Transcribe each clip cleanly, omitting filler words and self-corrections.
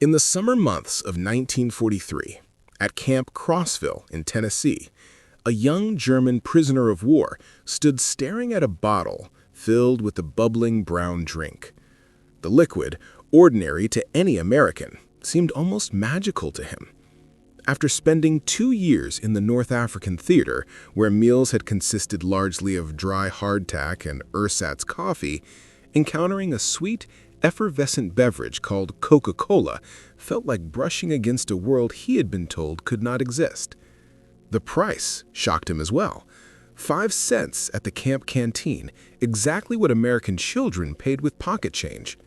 In the summer months of 1943, at Camp Crossville in Tennessee, a young German prisoner of war stood staring at a bottle filled with a bubbling brown drink. The liquid, ordinary to any American, seemed almost magical to him. After spending 2 years in the North African theater, where meals had consisted largely of dry hardtack and ersatz coffee, encountering a sweet, effervescent beverage called Coca-Cola felt like brushing against a world he had been told could not exist. The price shocked him as well. 5 cents at the camp canteen, exactly what American children paid with pocket change.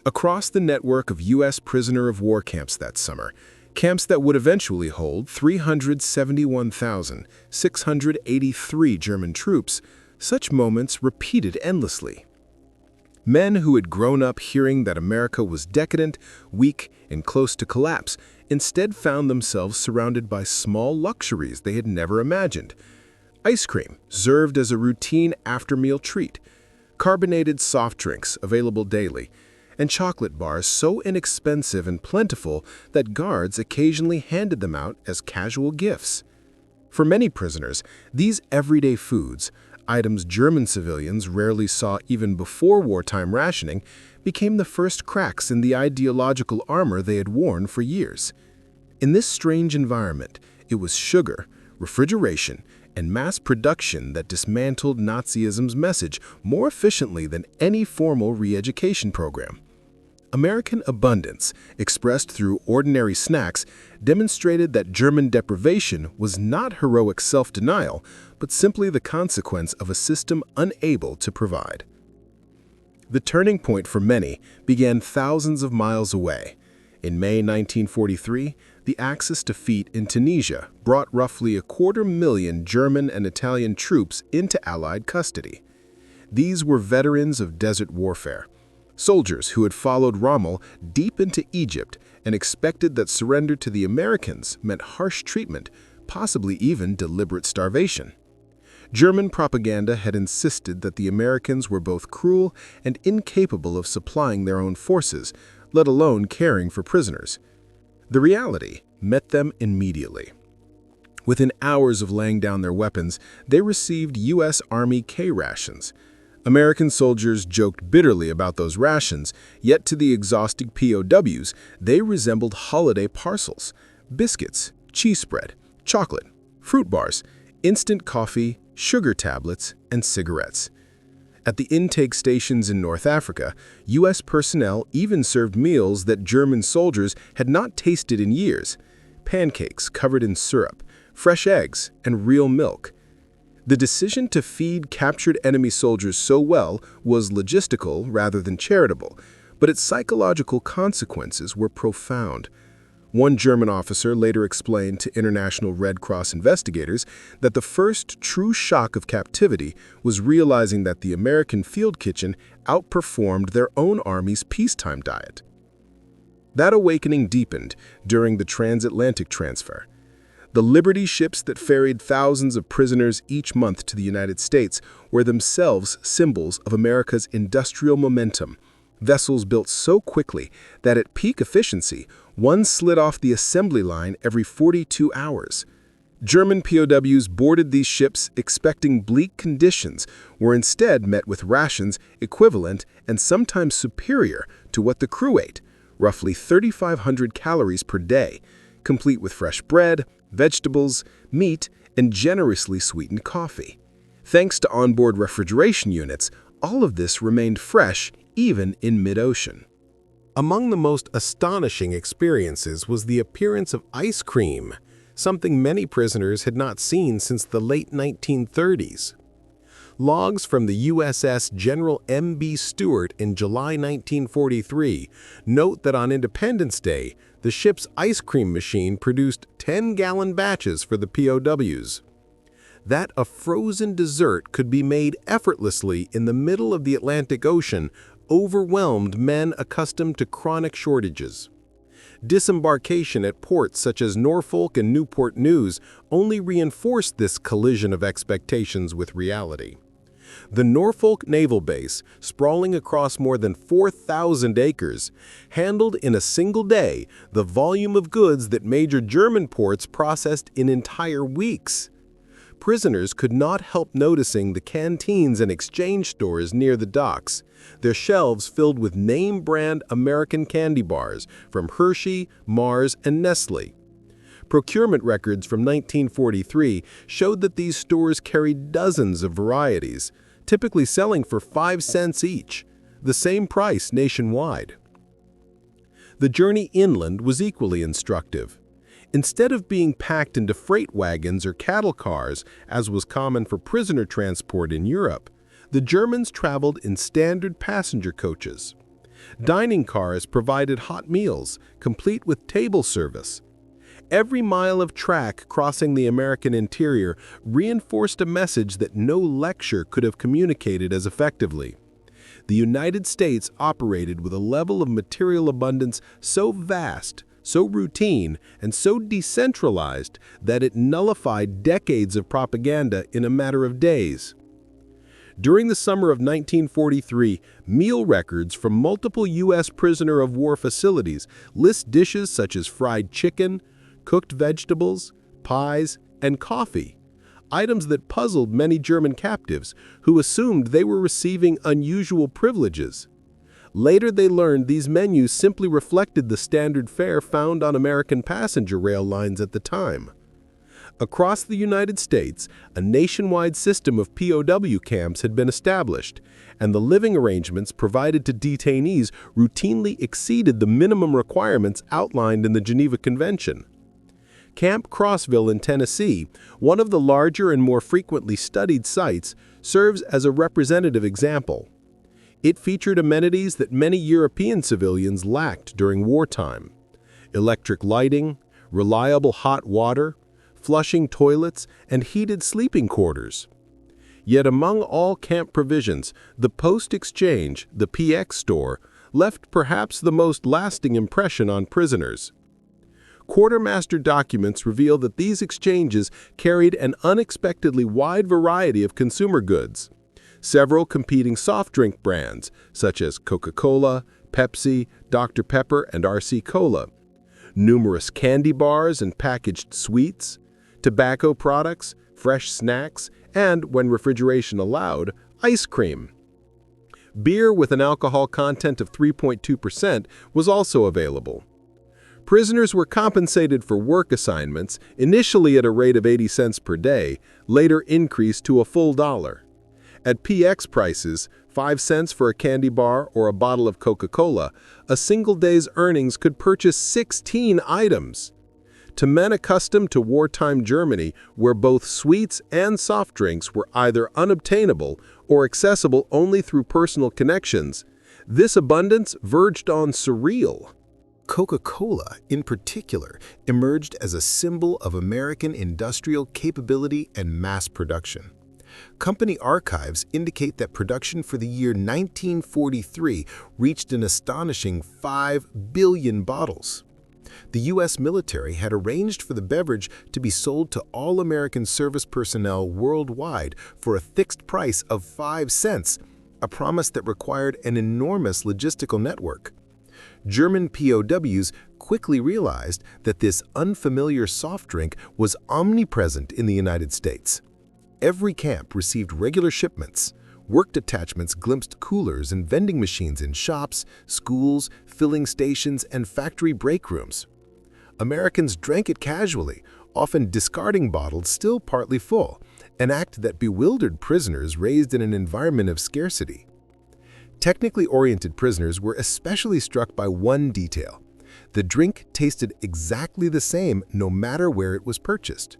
Across the network of U.S. prisoner of war camps that summer, camps that would eventually hold 371,683 German troops, such moments repeated endlessly. Men who had grown up hearing that America was decadent, weak, and close to collapse instead found themselves surrounded by small luxuries they had never imagined. Ice cream served as a routine after-meal treat, carbonated soft drinks available daily, and chocolate bars so inexpensive and plentiful that guards occasionally handed them out as casual gifts. For many prisoners, these everyday foods, items German civilians rarely saw even before wartime rationing, became the first cracks in the ideological armor they had worn for years. In this strange environment, it was sugar, refrigeration, and mass production that dismantled Nazism's message more efficiently than any formal re-education program. American abundance, expressed through ordinary snacks, demonstrated that German deprivation was not heroic self-denial, but simply the consequence of a system unable to provide. The turning point for many began thousands of miles away. In May 1943, the Axis defeat in Tunisia brought roughly 250,000 German and Italian troops into Allied custody. These were veterans of desert warfare, soldiers who had followed Rommel deep into Egypt and expected that surrender to the Americans meant harsh treatment, possibly even deliberate starvation. German propaganda had insisted that the Americans were both cruel and incapable of supplying their own forces, let alone caring for prisoners. The reality met them immediately. Within hours of laying down their weapons, they received U.S. Army K rations. American soldiers joked bitterly about those rations, yet to the exhausted POWs, they resembled holiday parcels: biscuits, cheese spread, chocolate, fruit bars, instant coffee, sugar tablets, and cigarettes. At the intake stations in North Africa, U.S. personnel even served meals that German soldiers had not tasted in years: pancakes covered in syrup, fresh eggs, and real milk. The decision to feed captured enemy soldiers so well was logistical rather than charitable, but its psychological consequences were profound. One German officer later explained to International Red Cross investigators that the first true shock of captivity was realizing that the American field kitchen outperformed their own army's peacetime diet. That awakening deepened during the transatlantic transfer. The Liberty ships that ferried thousands of prisoners each month to the United States were themselves symbols of America's industrial momentum, vessels built so quickly that at peak efficiency, one slid off the assembly line every 42 hours. German POWs boarded these ships expecting bleak conditions, were instead met with rations equivalent and sometimes superior to what the crew ate, roughly 3,500 calories per day, complete with fresh bread, vegetables, meat, and generously sweetened coffee. Thanks to onboard refrigeration units, all of this remained fresh even in mid-ocean. Among the most astonishing experiences was the appearance of ice cream, something many prisoners had not seen since the late 1930s. Logs from the USS General M.B. Stewart in July 1943 note that on Independence Day, the ship's ice cream machine produced 10-gallon batches for the POWs. That a frozen dessert could be made effortlessly in the middle of the Atlantic Ocean overwhelmed men accustomed to chronic shortages. Disembarkation at ports such as Norfolk and Newport News only reinforced this collision of expectations with reality. The Norfolk Naval Base, sprawling across more than 4,000 acres, handled in a single day the volume of goods that major German ports processed in entire weeks. Prisoners could not help noticing the canteens and exchange stores near the docks, their shelves filled with name-brand American candy bars from Hershey, Mars, and Nestle. Procurement records from 1943 showed that these stores carried dozens of varieties, typically selling for 5 cents each, the same price nationwide. The journey inland was equally instructive. Instead of being packed into freight wagons or cattle cars, as was common for prisoner transport in Europe, the Germans traveled in standard passenger coaches. Dining cars provided hot meals, complete with table service. Every mile of track crossing the American interior reinforced a message that no lecture could have communicated as effectively. The United States operated with a level of material abundance so vast, so routine, and so decentralized that it nullified decades of propaganda in a matter of days. During the summer of 1943, meal records from multiple U.S. prisoner of war facilities list dishes such as fried chicken, cooked vegetables, pies, and coffee, items that puzzled many German captives who assumed they were receiving unusual privileges. Later they learned these menus simply reflected the standard fare found on American passenger rail lines at the time. Across the United States, a nationwide system of POW camps had been established, and the living arrangements provided to detainees routinely exceeded the minimum requirements outlined in the Geneva Convention. Camp Crossville in Tennessee, one of the larger and more frequently studied sites, serves as a representative example. It featured amenities that many European civilians lacked during wartime: electric lighting, reliable hot water, flushing toilets, and heated sleeping quarters. Yet among all camp provisions, the post-exchange, the PX store, left perhaps the most lasting impression on prisoners. Quartermaster documents reveal that these exchanges carried an unexpectedly wide variety of consumer goods. Several competing soft drink brands, such as Coca-Cola, Pepsi, Dr. Pepper, and RC Cola. Numerous candy bars and packaged sweets, tobacco products, fresh snacks, and, when refrigeration allowed, ice cream. Beer with an alcohol content of 3.2% was also available. Prisoners were compensated for work assignments, initially at a rate of 80 cents per day, later increased to a full $1. At PX prices, 5 cents for a candy bar or a bottle of Coca-Cola, a single day's earnings could purchase 16 items. To men accustomed to wartime Germany, where both sweets and soft drinks were either unobtainable or accessible only through personal connections, this abundance verged on surreal. Coca-Cola, in particular, emerged as a symbol of American industrial capability and mass production. Company archives indicate that production for the year 1943 reached an astonishing 5 billion bottles. The U.S. military had arranged for the beverage to be sold to all American service personnel worldwide for a fixed price of 5 cents, a promise that required an enormous logistical network. German POWs quickly realized that this unfamiliar soft drink was omnipresent in the United States. Every camp received regular shipments. Work detachments glimpsed coolers and vending machines in shops, schools, filling stations, and factory break rooms. Americans drank it casually, often discarding bottles still partly full, an act that bewildered prisoners raised in an environment of scarcity. Technically oriented prisoners were especially struck by one detail. The drink tasted exactly the same no matter where it was purchased.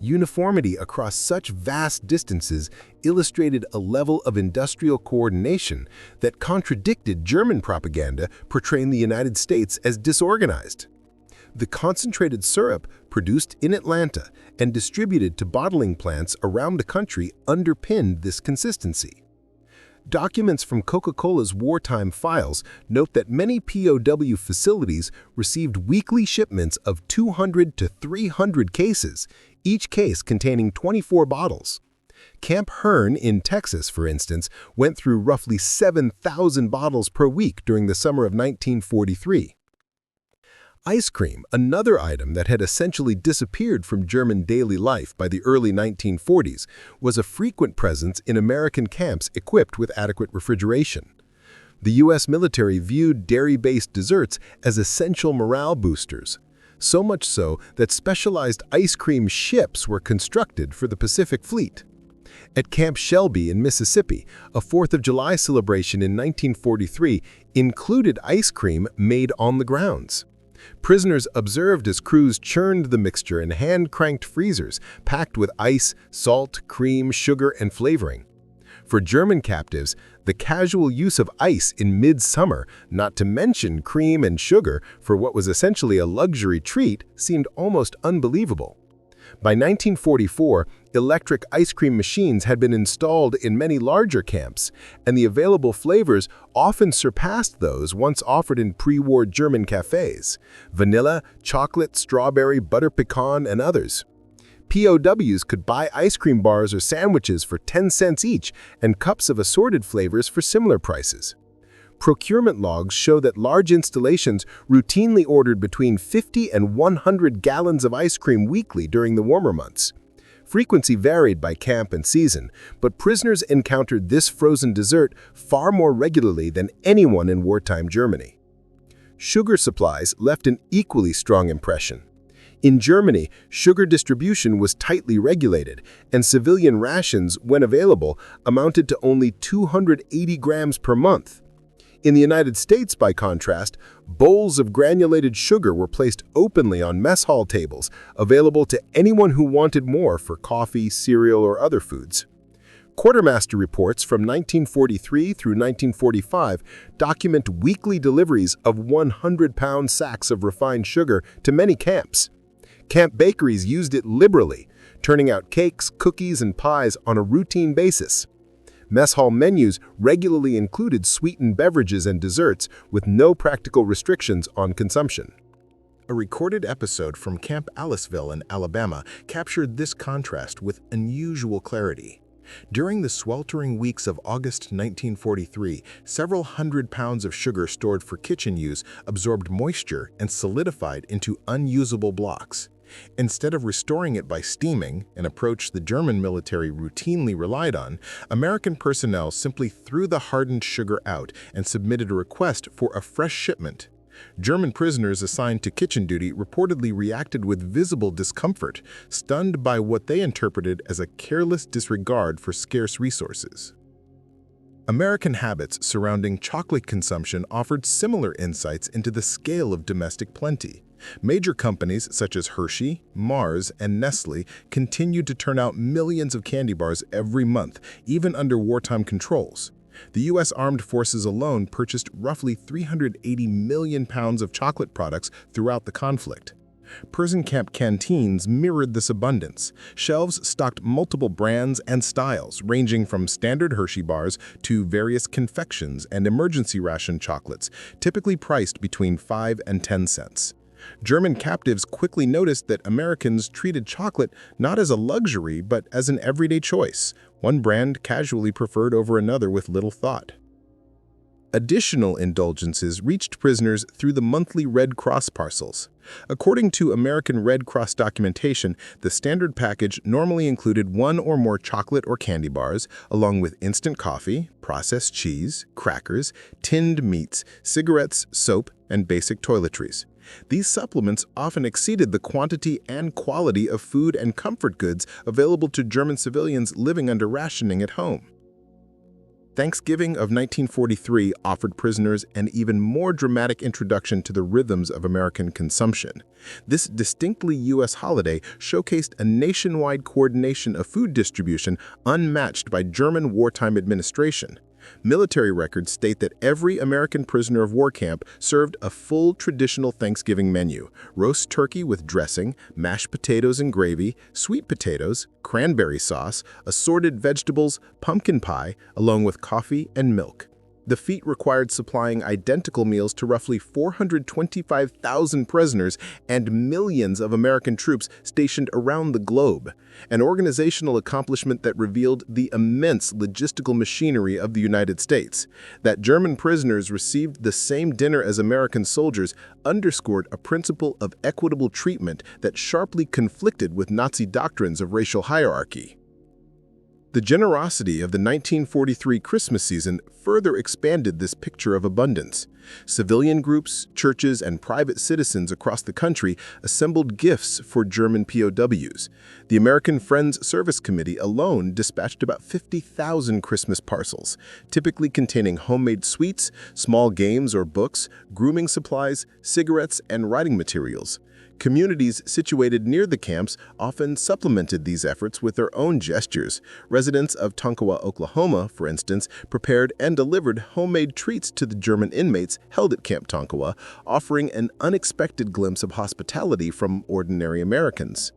Uniformity across such vast distances illustrated a level of industrial coordination that contradicted German propaganda portraying the United States as disorganized. The concentrated syrup produced in Atlanta and distributed to bottling plants around the country underpinned this consistency. Documents from Coca-Cola's wartime files note that many POW facilities received weekly shipments of 200 to 300 cases, each case containing 24 bottles. Camp Hearn in Texas, for instance, went through roughly 7,000 bottles per week during the summer of 1943. Ice cream, another item that had essentially disappeared from German daily life by the early 1940s, was a frequent presence in American camps equipped with adequate refrigeration. The U.S. military viewed dairy-based desserts as essential morale boosters, so much so that specialized ice cream ships were constructed for the Pacific Fleet. At Camp Shelby in Mississippi, a 4th of July celebration in 1943 included ice cream made on the grounds. Prisoners observed as crews churned the mixture in hand-cranked freezers packed with ice, salt, cream, sugar, and flavoring. For German captives, the casual use of ice in midsummer, not to mention cream and sugar, for what was essentially a luxury treat, seemed almost unbelievable. By 1944, electric ice cream machines had been installed in many larger camps, and the available flavors often surpassed those once offered in pre-war German cafes: vanilla, chocolate, strawberry, butter pecan, and others. POWs could buy ice cream bars or sandwiches for 10 cents each and cups of assorted flavors for similar prices. Procurement logs show that large installations routinely ordered between 50 and 100 gallons of ice cream weekly during the warmer months. Frequency varied by camp and season, but prisoners encountered this frozen dessert far more regularly than anyone in wartime Germany. Sugar supplies left an equally strong impression. In Germany, sugar distribution was tightly regulated, and civilian rations, when available, amounted to only 280 grams per month. In the United States, by contrast, bowls of granulated sugar were placed openly on mess hall tables, available to anyone who wanted more for coffee, cereal, or other foods. Quartermaster reports from 1943 through 1945 document weekly deliveries of 100-pound sacks of refined sugar to many camps. Camp bakeries used it liberally, turning out cakes, cookies, and pies on a routine basis. Mess hall menus regularly included sweetened beverages and desserts with no practical restrictions on consumption. A recorded episode from Camp Aliceville in Alabama captured this contrast with unusual clarity. During the sweltering weeks of August 1943, several hundred pounds of sugar stored for kitchen use absorbed moisture and solidified into unusable blocks. Instead of restoring it by steaming, an approach the German military routinely relied on, American personnel simply threw the hardened sugar out and submitted a request for a fresh shipment. German prisoners assigned to kitchen duty reportedly reacted with visible discomfort, stunned by what they interpreted as a careless disregard for scarce resources. American habits surrounding chocolate consumption offered similar insights into the scale of domestic plenty. Major companies such as Hershey, Mars, and Nestle continued to turn out millions of candy bars every month, even under wartime controls. The U.S. Armed Forces alone purchased roughly 380 million pounds of chocolate products throughout the conflict. Prison camp canteens mirrored this abundance. Shelves stocked multiple brands and styles, ranging from standard Hershey bars to various confections and emergency ration chocolates, typically priced between 5 and 10 cents. German captives quickly noticed that Americans treated chocolate not as a luxury but as an everyday choice, one brand casually preferred over another with little thought. Additional indulgences reached prisoners through the monthly Red Cross parcels. According to American Red Cross documentation, the standard package normally included one or more chocolate or candy bars, along with instant coffee, processed cheese, crackers, tinned meats, cigarettes, soap, and basic toiletries. These supplements often exceeded the quantity and quality of food and comfort goods available to German civilians living under rationing at home. Thanksgiving of 1943 offered prisoners an even more dramatic introduction to the rhythms of American consumption. This distinctly U.S. holiday showcased a nationwide coordination of food distribution unmatched by German wartime administration. Military records state that every American prisoner of war camp served a full traditional Thanksgiving menu: roast turkey with dressing, mashed potatoes and gravy, sweet potatoes, cranberry sauce, assorted vegetables, pumpkin pie, along with coffee and milk. The feat required supplying identical meals to roughly 425,000 prisoners and millions of American troops stationed around the globe, an organizational accomplishment that revealed the immense logistical machinery of the United States. That German prisoners received the same dinner as American soldiers underscored a principle of equitable treatment that sharply conflicted with Nazi doctrines of racial hierarchy. The generosity of the 1943 Christmas season further expanded this picture of abundance. Civilian groups, churches, and private citizens across the country assembled gifts for German POWs. The American Friends Service Committee alone dispatched about 50,000 Christmas parcels, typically containing homemade sweets, small games or books, grooming supplies, cigarettes, and writing materials. Communities situated near the camps often supplemented these efforts with their own gestures. Residents of Tonkawa, Oklahoma, for instance, prepared and delivered homemade treats to the German inmates held at Camp Tonkawa, offering an unexpected glimpse of hospitality from ordinary Americans.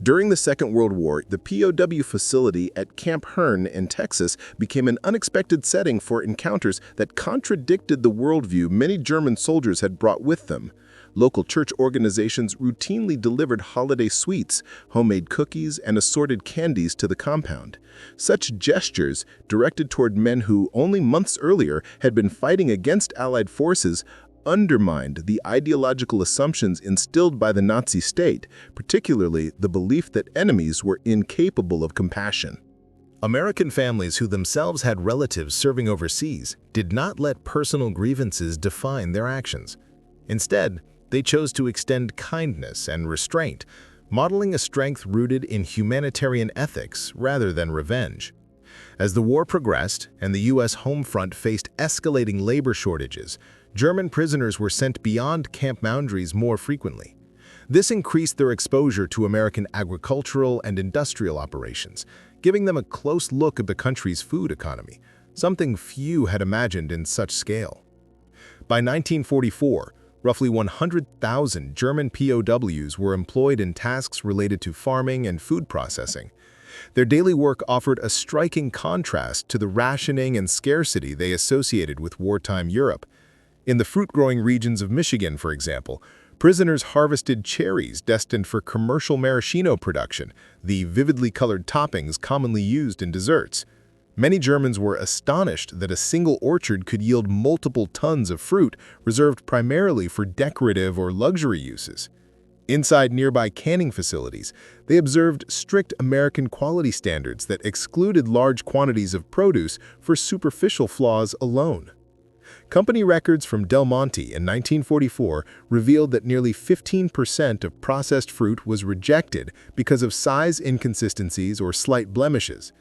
During the Second World War, the POW facility at Camp Hearn in Texas became an unexpected setting for encounters that contradicted the worldview many German soldiers had brought with them. Local church organizations routinely delivered holiday sweets, homemade cookies, and assorted candies to the compound. Such gestures, directed toward men who only months earlier had been fighting against Allied forces, undermined the ideological assumptions instilled by the Nazi state, particularly the belief that enemies were incapable of compassion. American families who themselves had relatives serving overseas did not let personal grievances define their actions. Instead, they chose to extend kindness and restraint, modeling a strength rooted in humanitarian ethics rather than revenge. As the war progressed and the U.S. home front faced escalating labor shortages, German prisoners were sent beyond camp boundaries more frequently. This increased their exposure to American agricultural and industrial operations, giving them a close look at the country's food economy, something few had imagined in such scale. By 1944, roughly 100,000 German POWs were employed in tasks related to farming and food processing. Their daily work offered a striking contrast to the rationing and scarcity they associated with wartime Europe. In the fruit-growing regions of Michigan, for example, prisoners harvested cherries destined for commercial maraschino production, the vividly colored toppings commonly used in desserts. Many Germans were astonished that a single orchard could yield multiple tons of fruit reserved primarily for decorative or luxury uses. Inside nearby canning facilities, they observed strict American quality standards that excluded large quantities of produce for superficial flaws alone. Company records from Del Monte in 1944 revealed that nearly 15% of processed fruit was rejected because of size inconsistencies or slight blemishes.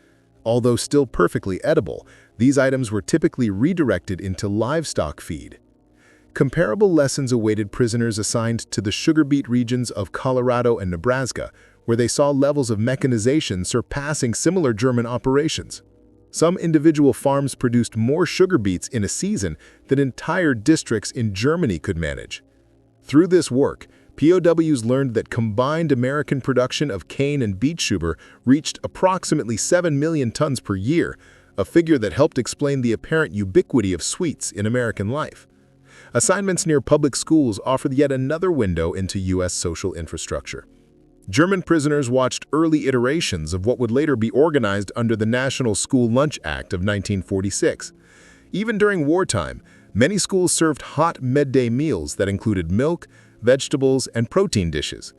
Although still perfectly edible, these items were typically redirected into livestock feed. Comparable lessons awaited prisoners assigned to the sugar beet regions of Colorado and Nebraska, where they saw levels of mechanization surpassing similar German operations. Some individual farms produced more sugar beets in a season than entire districts in Germany could manage. Through this work, POWs learned that combined American production of cane and beet sugar reached approximately 7 million tons per year, a figure that helped explain the apparent ubiquity of sweets in American life. Assignments near public schools offered yet another window into U.S. social infrastructure. German prisoners watched early iterations of what would later be organized under the National School Lunch Act of 1946. Even during wartime, many schools served hot midday meals that included milk, vegetables, and protein dishes.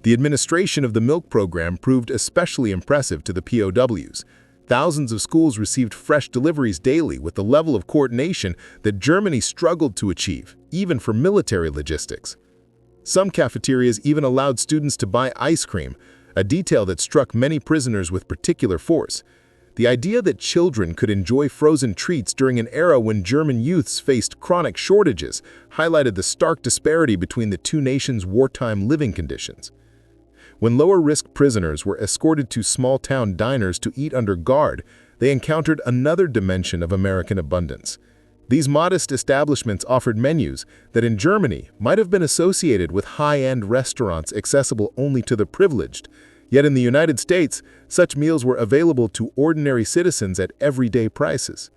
The administration of the milk program proved especially impressive to the POWs. Thousands of schools received fresh deliveries daily with the level of coordination that Germany struggled to achieve, even for military logistics. Some cafeterias even allowed students to buy ice cream, a detail that struck many prisoners with particular force. The idea that children could enjoy frozen treats during an era when German youths faced chronic shortages highlighted the stark disparity between the two nations' wartime living conditions. When lower-risk prisoners were escorted to small-town diners to eat under guard, they encountered another dimension of American abundance. These modest establishments offered menus that in Germany might have been associated with high-end restaurants accessible only to the privileged. Yet in the United States, such meals were available to ordinary citizens at everyday prices.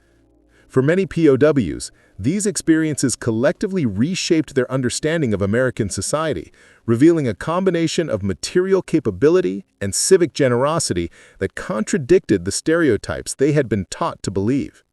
For many POWs, these experiences collectively reshaped their understanding of American society, revealing a combination of material capability and civic generosity that contradicted the stereotypes they had been taught to believe.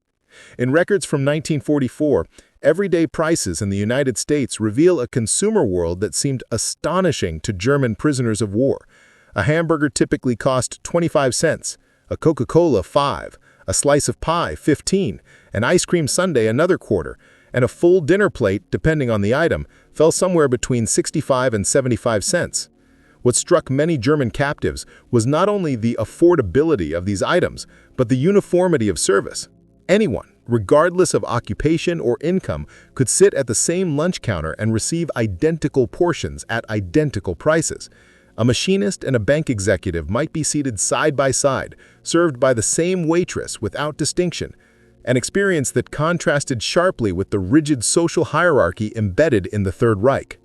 In records from 1944, everyday prices in the United States reveal a consumer world that seemed astonishing to German prisoners of war. A hamburger typically cost 25 cents, a Coca-Cola 5, a slice of pie 15, an ice cream sundae another quarter, and a full dinner plate, depending on the item, fell somewhere between 65 and 75 cents. What struck many German captives was not only the affordability of these items, but the uniformity of service. Anyone, regardless of occupation or income, could sit at the same lunch counter and receive identical portions at identical prices. A machinist and a bank executive might be seated side by side, served by the same waitress without distinction, an experience that contrasted sharply with the rigid social hierarchy embedded in the Third Reich.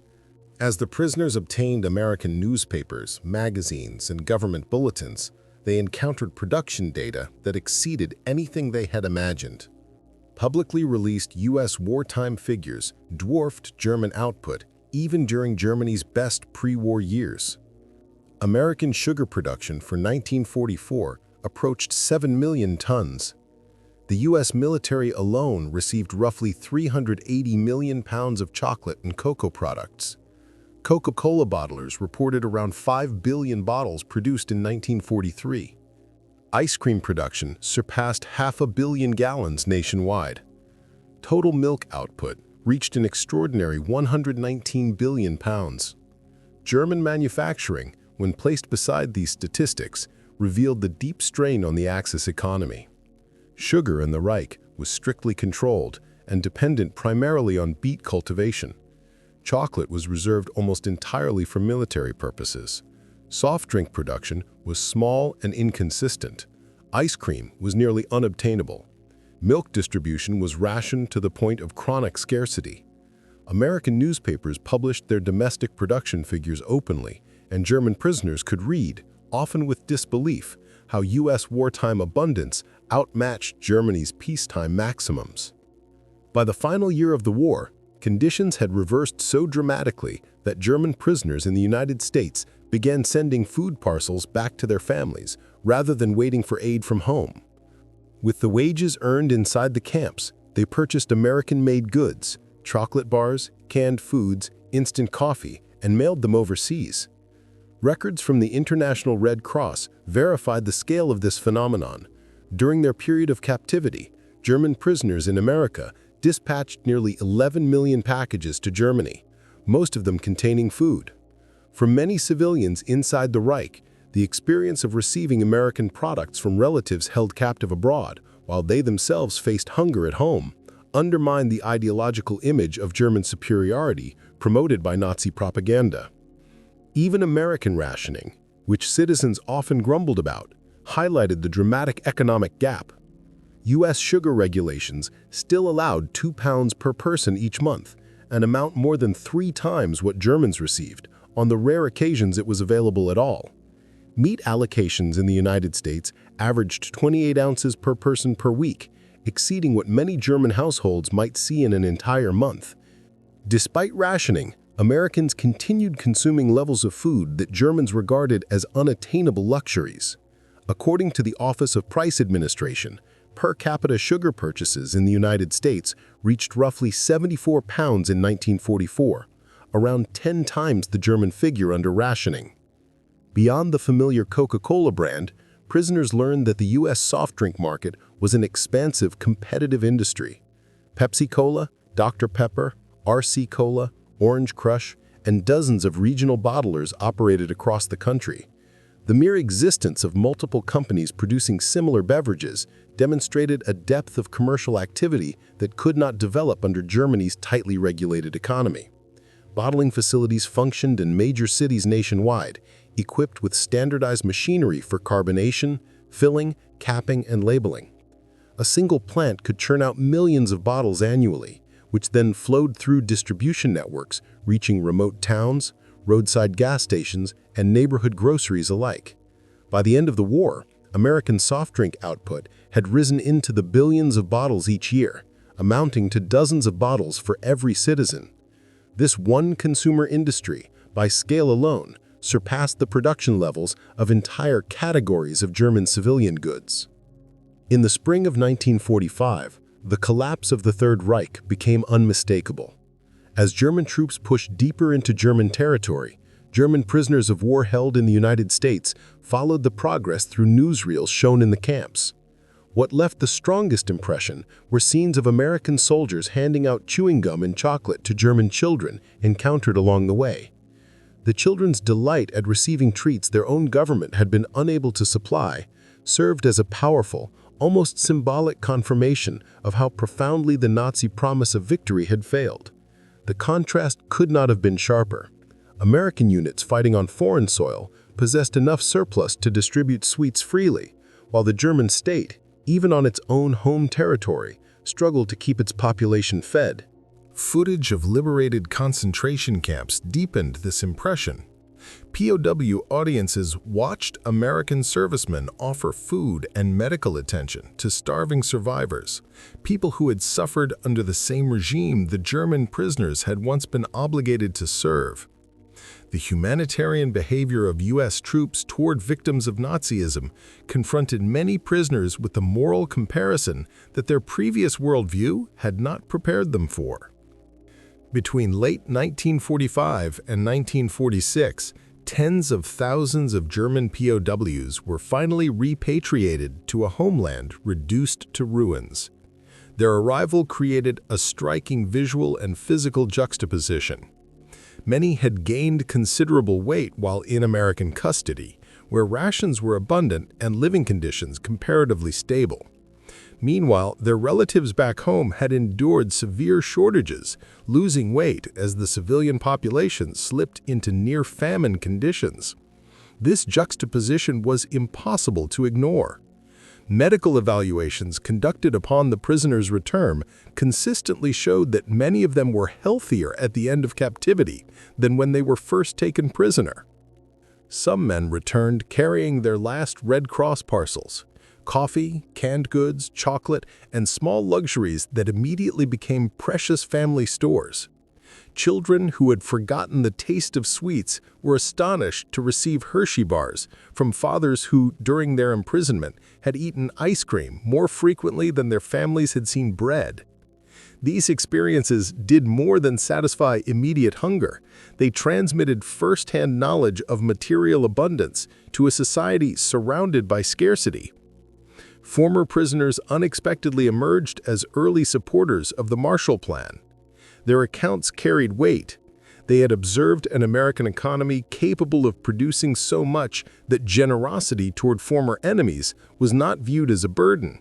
As the prisoners obtained American newspapers, magazines, and government bulletins, they encountered production data that exceeded anything they had imagined. Publicly released U.S. wartime figures dwarfed German output even during Germany's best pre-war years. American sugar production for 1944 approached 7 million tons. The U.S. military alone received roughly 380 million pounds of chocolate and cocoa products. Coca-Cola bottlers reported around 5 billion bottles produced in 1943. Ice cream production surpassed 500 million gallons nationwide. Total milk output reached an extraordinary 119 billion pounds. German manufacturing, when placed beside these statistics, revealed the deep strain on the Axis economy. Sugar in the Reich was strictly controlled and dependent primarily on beet cultivation. Chocolate was reserved almost entirely for military purposes. Soft drink production was small and inconsistent. Ice cream was nearly unobtainable. Milk distribution was rationed to the point of chronic scarcity. American newspapers published their domestic production figures openly, and German prisoners could read, often with disbelief, how U.S. wartime abundance outmatched Germany's peacetime maximums. By the final year of the war, conditions had reversed so dramatically that German prisoners in the United States began sending food parcels back to their families rather than waiting for aid from home. With the wages earned inside the camps, they purchased American-made goods, chocolate bars, canned foods, instant coffee, and mailed them overseas. Records from the International Red Cross verified the scale of this phenomenon. During their period of captivity, German prisoners in America dispatched nearly 11 million packages to Germany, most of them containing food. For many civilians inside the Reich, the experience of receiving American products from relatives held captive abroad, while they themselves faced hunger at home, undermined the ideological image of German superiority promoted by Nazi propaganda. Even American rationing, which citizens often grumbled about, highlighted the dramatic economic gap. U.S. sugar regulations still allowed 2 pounds per person each month, an amount more than 3 times what Germans received, on the rare occasions it was available at all. Meat allocations in the United States averaged 28 ounces per person per week, exceeding what many German households might see in an entire month. Despite rationing, Americans continued consuming levels of food that Germans regarded as unattainable luxuries. According to the Office of Price Administration, per capita sugar purchases in the United States reached roughly 74 pounds in 1944, around 10 times the German figure under rationing. Beyond the familiar Coca-Cola brand, prisoners learned that the U.S. soft drink market was an expansive, competitive industry. Pepsi-Cola, Dr. Pepper, RC Cola, Orange Crush, and dozens of regional bottlers operated across the country. The mere existence of multiple companies producing similar beverages demonstrated a depth of commercial activity that could not develop under Germany's tightly regulated economy. Bottling facilities functioned in major cities nationwide, equipped with standardized machinery for carbonation, filling, capping, and labeling. A single plant could churn out millions of bottles annually, which then flowed through distribution networks, reaching remote towns, roadside gas stations, and neighborhood groceries alike. By the end of the war, American soft drink output had risen into the billions of bottles each year, amounting to dozens of bottles for every citizen. This one consumer industry, by scale alone, surpassed the production levels of entire categories of German civilian goods. In the spring of 1945, the collapse of the Third Reich became unmistakable. As German troops pushed deeper into German territory, German prisoners of war held in the United States followed the progress through newsreels shown in the camps. What left the strongest impression were scenes of American soldiers handing out chewing gum and chocolate to German children encountered along the way. The children's delight at receiving treats their own government had been unable to supply served as a powerful, almost symbolic confirmation of how profoundly the Nazi promise of victory had failed. The contrast could not have been sharper. American units fighting on foreign soil possessed enough surplus to distribute sweets freely, while the German state, even on its own home territory, struggled to keep its population fed. Footage of liberated concentration camps deepened this impression. POW audiences watched American servicemen offer food and medical attention to starving survivors, people who had suffered under the same regime the German prisoners had once been obligated to serve. The humanitarian behavior of U.S. troops toward victims of Nazism confronted many prisoners with the moral comparison that their previous worldview had not prepared them for. Between late 1945 and 1946, tens of thousands of German POWs were finally repatriated to a homeland reduced to ruins. Their arrival created a striking visual and physical juxtaposition. Many had gained considerable weight while in American custody, where rations were abundant and living conditions comparatively stable. Meanwhile, their relatives back home had endured severe shortages, losing weight as the civilian population slipped into near-famine conditions. This juxtaposition was impossible to ignore. Medical evaluations conducted upon the prisoners' return consistently showed that many of them were healthier at the end of captivity than when they were first taken prisoner. Some men returned carrying their last Red Cross parcels, coffee, canned goods, chocolate, and small luxuries that immediately became precious family stores. Children who had forgotten the taste of sweets were astonished to receive Hershey bars from fathers who, during their imprisonment, had eaten ice cream more frequently than their families had seen bread. These experiences did more than satisfy immediate hunger. They transmitted first-hand knowledge of material abundance to a society surrounded by scarcity. Former prisoners unexpectedly emerged as early supporters of the Marshall Plan. Their accounts carried weight. They had observed an American economy capable of producing so much that generosity toward former enemies was not viewed as a burden.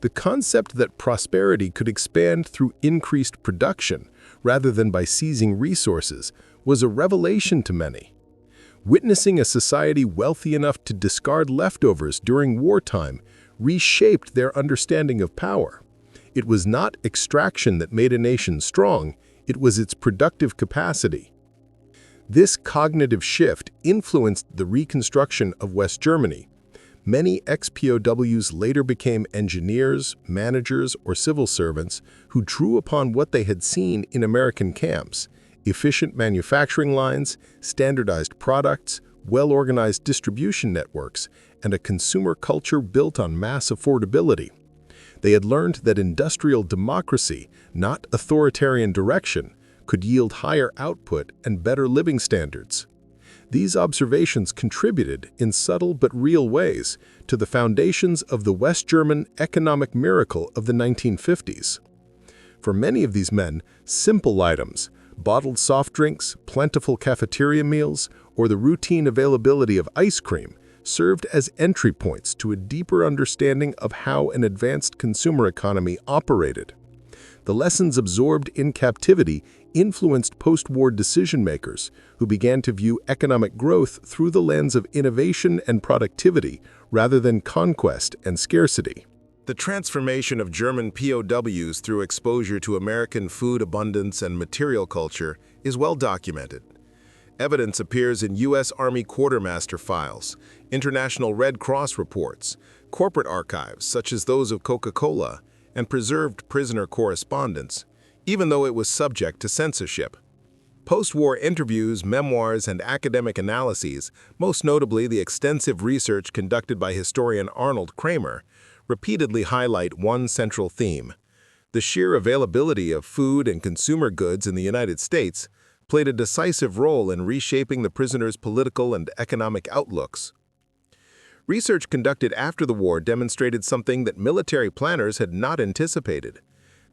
The concept that prosperity could expand through increased production rather than by seizing resources was a revelation to many. Witnessing a society wealthy enough to discard leftovers during wartime reshaped their understanding of power. It was not extraction that made a nation strong, it was its productive capacity. This cognitive shift influenced the reconstruction of West Germany. Many ex-POWs later became engineers, managers, or civil servants who drew upon what they had seen in American camps: efficient manufacturing lines, standardized products, well-organized distribution networks, and a consumer culture built on mass affordability. They had learned that industrial democracy, not authoritarian direction, could yield higher output and better living standards. These observations contributed, in subtle but real ways, to the foundations of the West German economic miracle of the 1950s. For many of these men, simple items, bottled soft drinks, plentiful cafeteria meals, or the routine availability of ice cream served as entry points to a deeper understanding of how an advanced consumer economy operated. The lessons absorbed in captivity influenced post-war decision-makers who began to view economic growth through the lens of innovation and productivity rather than conquest and scarcity. The transformation of German POWs through exposure to American food abundance and material culture is well documented. Evidence appears in U.S. Army Quartermaster files, International Red Cross reports, corporate archives such as those of Coca-Cola, and preserved prisoner correspondence, even though it was subject to censorship. Post-war interviews, memoirs, and academic analyses, most notably the extensive research conducted by historian Arnold Kramer, repeatedly highlight one central theme. The sheer availability of food and consumer goods in the United States played a decisive role in reshaping the prisoners' political and economic outlooks. Research conducted after the war demonstrated something that military planners had not anticipated.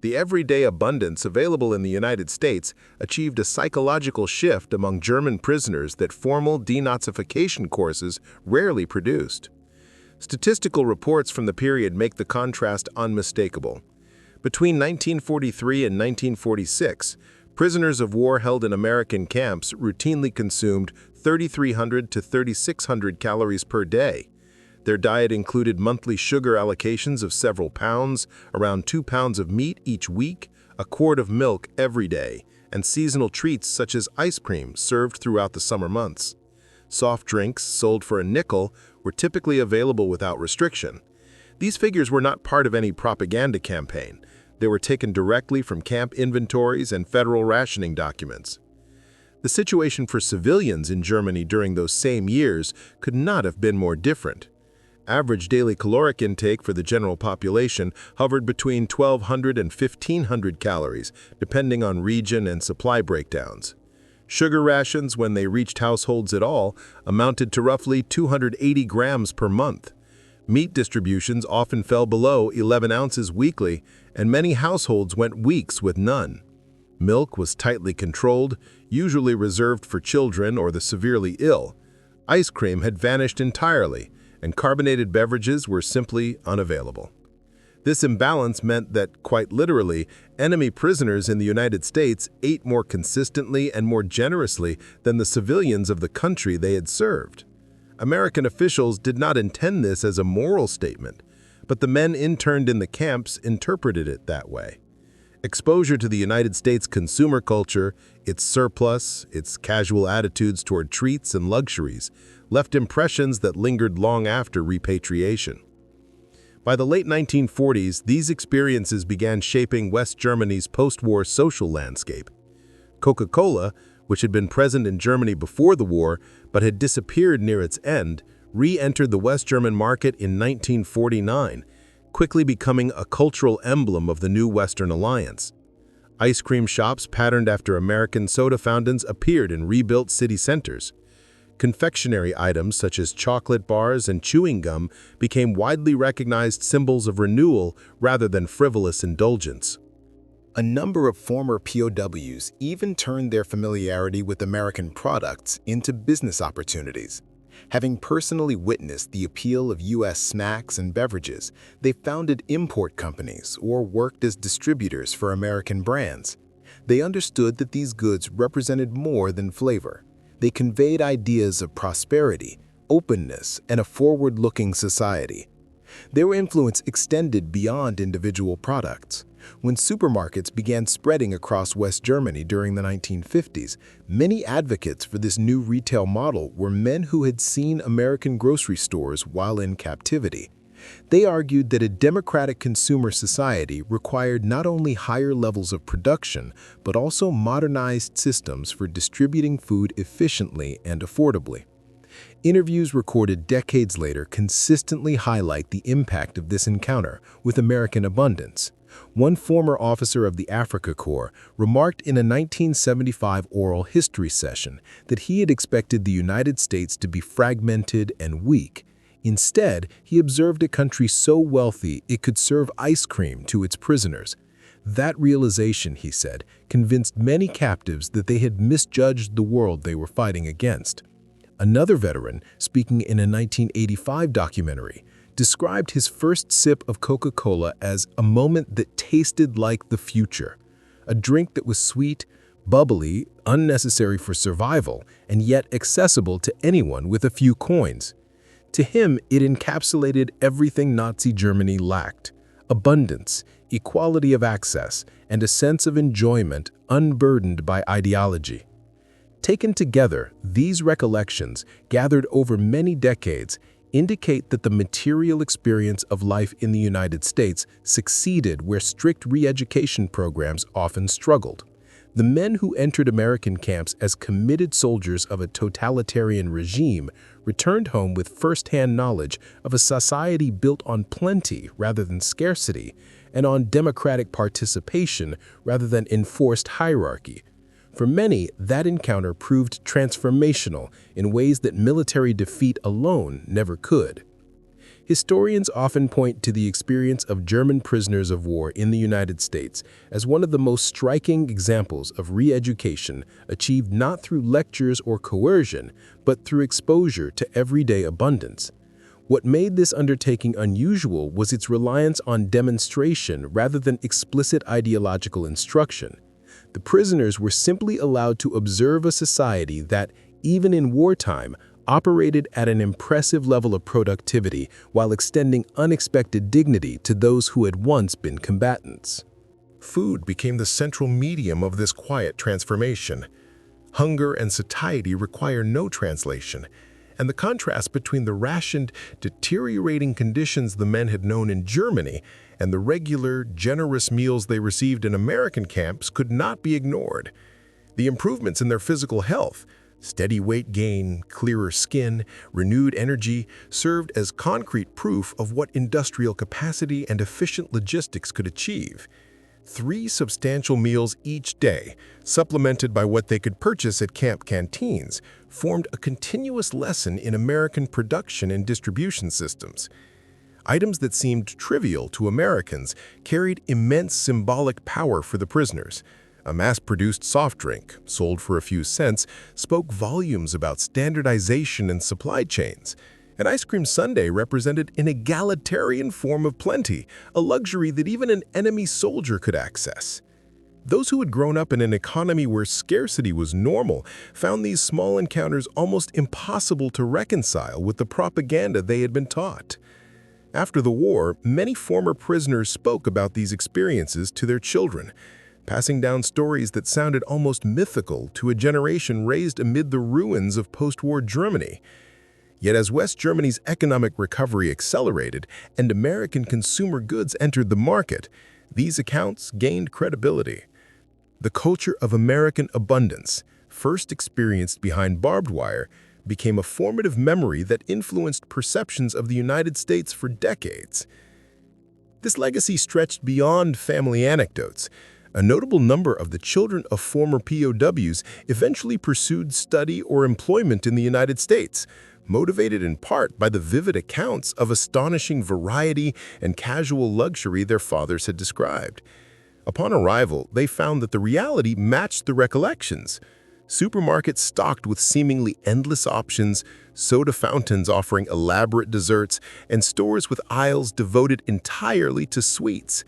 The everyday abundance available in the United States achieved a psychological shift among German prisoners that formal denazification courses rarely produced. Statistical reports from the period make the contrast unmistakable. Between 1943 and 1946, prisoners of war held in American camps routinely consumed 3,300 to 3,600 calories per day. Their diet included monthly sugar allocations of several pounds, around 2 pounds of meat each week, a quart of milk every day, and seasonal treats such as ice cream served throughout the summer months. Soft drinks, sold for a nickel, were typically available without restriction. These figures were not part of any propaganda campaign. They were taken directly from camp inventories and federal rationing documents. The situation for civilians in Germany during those same years could not have been more different. Average daily caloric intake for the general population hovered between 1,200 and 1,500 calories, depending on region and supply breakdowns. Sugar rations, when they reached households at all, amounted to roughly 280 grams per month. Meat distributions often fell below 11 ounces weekly, and many households went weeks with none. Milk was tightly controlled, usually reserved for children or the severely ill. Ice cream had vanished entirely, and carbonated beverages were simply unavailable. This imbalance meant that, quite literally, enemy prisoners in the United States ate more consistently and more generously than the civilians of the country they had served. American officials did not intend this as a moral statement, but the men interned in the camps interpreted it that way. Exposure to the United States consumer culture, its surplus, its casual attitudes toward treats and luxuries, left impressions that lingered long after repatriation. By the late 1940s, these experiences began shaping West Germany's post-war social landscape. Coca-Cola, which had been present in Germany before the war but had disappeared near its end, re-entered the West German market in 1949, quickly becoming a cultural emblem of the new Western alliance. Ice cream shops patterned after American soda fountains appeared in rebuilt city centers. Confectionery items such as chocolate bars and chewing gum became widely recognized symbols of renewal rather than frivolous indulgence. A number of former POWs even turned their familiarity with American products into business opportunities. Having personally witnessed the appeal of U.S. snacks and beverages, they founded import companies or worked as distributors for American brands. They understood that these goods represented more than flavor. They conveyed ideas of prosperity, openness, and a forward-looking society. Their influence extended beyond individual products. When supermarkets began spreading across West Germany during the 1950s, many advocates for this new retail model were men who had seen American grocery stores while in captivity. They argued that a democratic consumer society required not only higher levels of production, but also modernized systems for distributing food efficiently and affordably. Interviews recorded decades later consistently highlight the impact of this encounter with American abundance. One former officer of the Africa Corps remarked in a 1975 oral history session that he had expected the United States to be fragmented and weak. Instead, he observed a country so wealthy it could serve ice cream to its prisoners. That realization, he said, convinced many captives that they had misjudged the world they were fighting against. Another veteran, speaking in a 1985 documentary, described his first sip of Coca-Cola as a moment that tasted like the future, a drink that was sweet, bubbly, unnecessary for survival, and yet accessible to anyone with a few coins. To him, it encapsulated everything Nazi Germany lacked: abundance, equality of access, and a sense of enjoyment unburdened by ideology. Taken together, these recollections, gathered over many decades, indicate that the material experience of life in the United States succeeded where strict re-education programs often struggled. The men who entered American camps as committed soldiers of a totalitarian regime returned home with first-hand knowledge of a society built on plenty rather than scarcity, and on democratic participation rather than enforced hierarchy. For many, that encounter proved transformational in ways that military defeat alone never could. Historians often point to the experience of German prisoners of war in the United States as one of the most striking examples of re-education achieved not through lectures or coercion, but through exposure to everyday abundance. What made this undertaking unusual was its reliance on demonstration rather than explicit ideological instruction. The prisoners were simply allowed to observe a society that, even in wartime, operated at an impressive level of productivity while extending unexpected dignity to those who had once been combatants. Food became the central medium of this quiet transformation. Hunger and satiety require no translation, and the contrast between the rationed, deteriorating conditions the men had known in Germany and the regular, generous meals they received in American camps could not be ignored. The improvements in their physical health, steady weight gain, clearer skin, renewed energy, served as concrete proof of what industrial capacity and efficient logistics could achieve. 3 substantial meals each day, supplemented by what they could purchase at camp canteens, formed a continuous lesson in American production and distribution systems. Items that seemed trivial to Americans carried immense symbolic power for the prisoners. A mass-produced soft drink, sold for a few cents, spoke volumes about standardization and supply chains. An ice cream sundae represented an egalitarian form of plenty, a luxury that even an enemy soldier could access. Those who had grown up in an economy where scarcity was normal found these small encounters almost impossible to reconcile with the propaganda they had been taught. After the war, many former prisoners spoke about these experiences to their children, passing down stories that sounded almost mythical to a generation raised amid the ruins of post-war Germany. Yet as West Germany's economic recovery accelerated and American consumer goods entered the market, these accounts gained credibility. The culture of American abundance, first experienced behind barbed wire, became a formative memory that influenced perceptions of the United States for decades. This legacy stretched beyond family anecdotes. A notable number of the children of former POWs eventually pursued study or employment in the United States, motivated in part by the vivid accounts of astonishing variety and casual luxury their fathers had described. Upon arrival, they found that the reality matched the recollections. Supermarkets stocked with seemingly endless options, soda fountains offering elaborate desserts, and stores with aisles devoted entirely to sweets.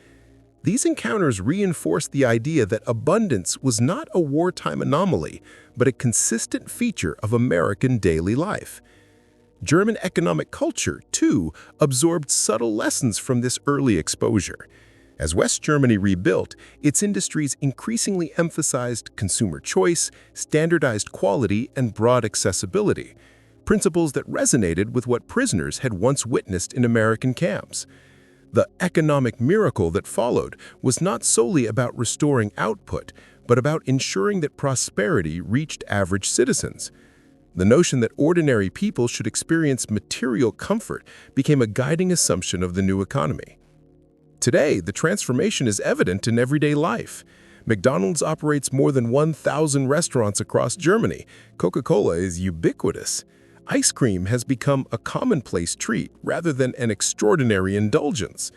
These encounters reinforced the idea that abundance was not a wartime anomaly, but a consistent feature of American daily life. German economic culture, too, absorbed subtle lessons from this early exposure. As West Germany rebuilt, its industries increasingly emphasized consumer choice, standardized quality, and broad accessibility, principles that resonated with what prisoners had once witnessed in American camps. The economic miracle that followed was not solely about restoring output, but about ensuring that prosperity reached average citizens. The notion that ordinary people should experience material comfort became a guiding assumption of the new economy. Today, the transformation is evident in everyday life. McDonald's operates more than 1,000 restaurants across Germany. Coca-Cola is ubiquitous. Ice cream has become a commonplace treat rather than an extraordinary indulgence.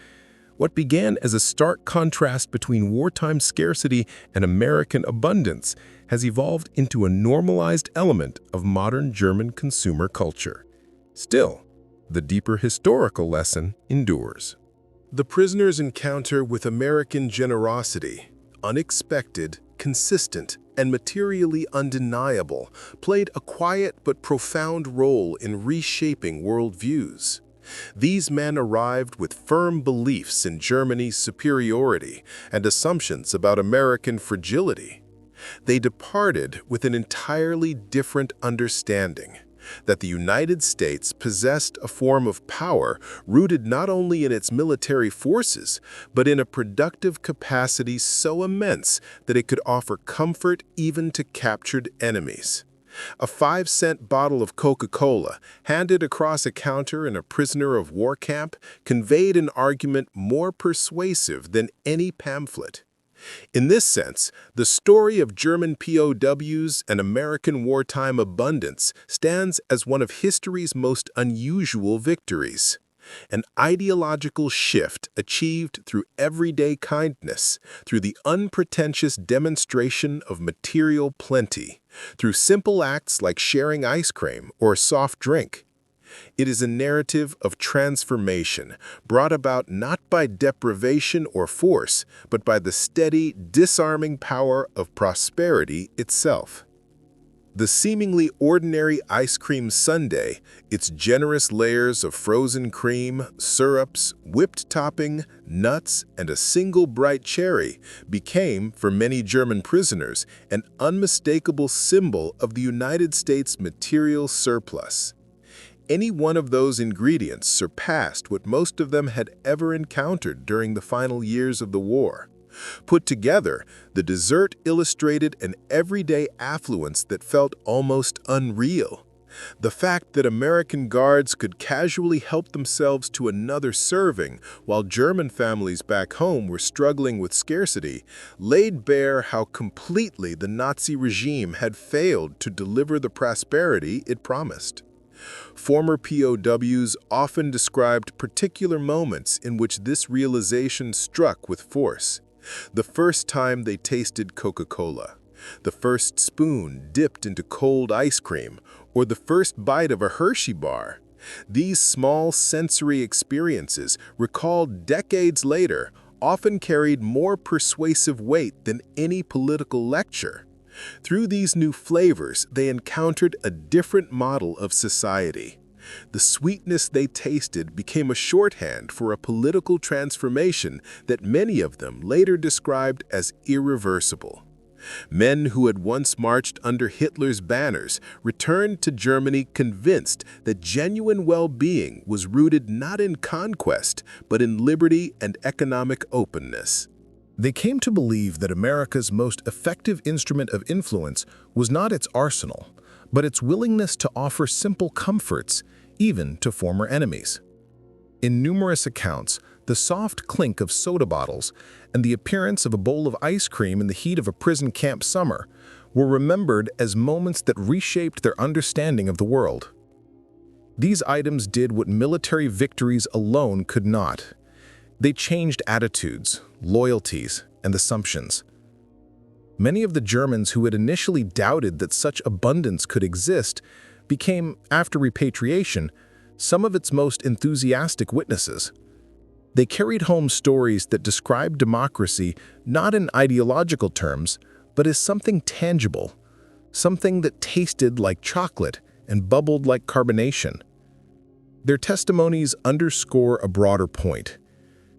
What began as a stark contrast between wartime scarcity and American abundance has evolved into a normalized element of modern German consumer culture. Still, the deeper historical lesson endures. The prisoners' encounter with American generosity, unexpected, consistent, and materially undeniable, played a quiet but profound role in reshaping worldviews. These men arrived with firm beliefs in Germany's superiority and assumptions about American fragility. They departed with an entirely different understanding that the United States possessed a form of power rooted not only in its military forces, but in a productive capacity so immense that it could offer comfort even to captured enemies. A 5-cent bottle of Coca-Cola, handed across a counter in a prisoner of war camp, conveyed an argument more persuasive than any pamphlet. In this sense, the story of German POWs and American wartime abundance stands as one of history's most unusual victories. An ideological shift achieved through everyday kindness, through the unpretentious demonstration of material plenty, through simple acts like sharing ice cream or a soft drink. It is a narrative of transformation, brought about not by deprivation or force, but by the steady, disarming power of prosperity itself. The seemingly ordinary ice cream sundae, its generous layers of frozen cream, syrups, whipped topping, nuts, and a single bright cherry, became, for many German prisoners, an unmistakable symbol of the United States' material surplus. Any one of those ingredients surpassed what most of them had ever encountered during the final years of the war. Put together, the dessert illustrated an everyday affluence that felt almost unreal. The fact that American guards could casually help themselves to another serving while German families back home were struggling with scarcity laid bare how completely the Nazi regime had failed to deliver the prosperity it promised. Former POWs often described particular moments in which this realization struck with force. The first time they tasted Coca-Cola, the first spoon dipped into cold ice cream, or the first bite of a Hershey bar. These small sensory experiences, recalled decades later, often carried more persuasive weight than any political lecture. Through these new flavors, they encountered a different model of society. The sweetness they tasted became a shorthand for a political transformation that many of them later described as irreversible. Men who had once marched under Hitler's banners returned to Germany convinced that genuine well-being was rooted not in conquest, but in liberty and economic openness. They came to believe that America's most effective instrument of influence was not its arsenal, but its willingness to offer simple comforts, even to former enemies. In numerous accounts, the soft clink of soda bottles and the appearance of a bowl of ice cream in the heat of a prison camp summer were remembered as moments that reshaped their understanding of the world. These items did what military victories alone could not. They changed attitudes, loyalties, and assumptions. Many of the Germans who had initially doubted that such abundance could exist became, after repatriation, some of its most enthusiastic witnesses. They carried home stories that described democracy not in ideological terms, but as something tangible, something that tasted like chocolate and bubbled like carbonation. Their testimonies underscore a broader point.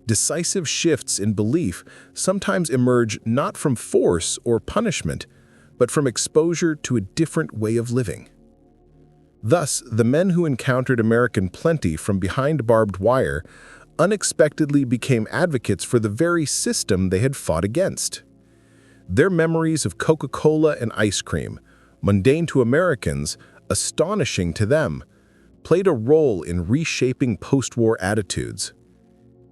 Decisive shifts in belief sometimes emerge not from force or punishment, but from exposure to a different way of living. Thus, the men who encountered American plenty from behind barbed wire unexpectedly became advocates for the very system they had fought against. Their memories of Coca-Cola and ice cream, mundane to Americans, astonishing to them, played a role in reshaping post-war attitudes.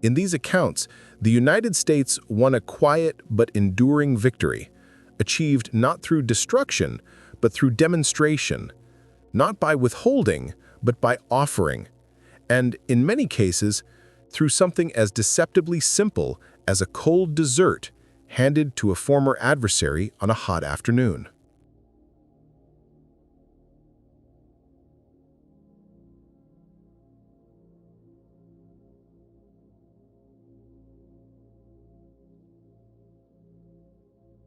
In these accounts, the United States won a quiet but enduring victory, achieved not through destruction, but through demonstration, not by withholding, but by offering, and, in many cases, through something as deceptively simple as a cold dessert handed to a former adversary on a hot afternoon.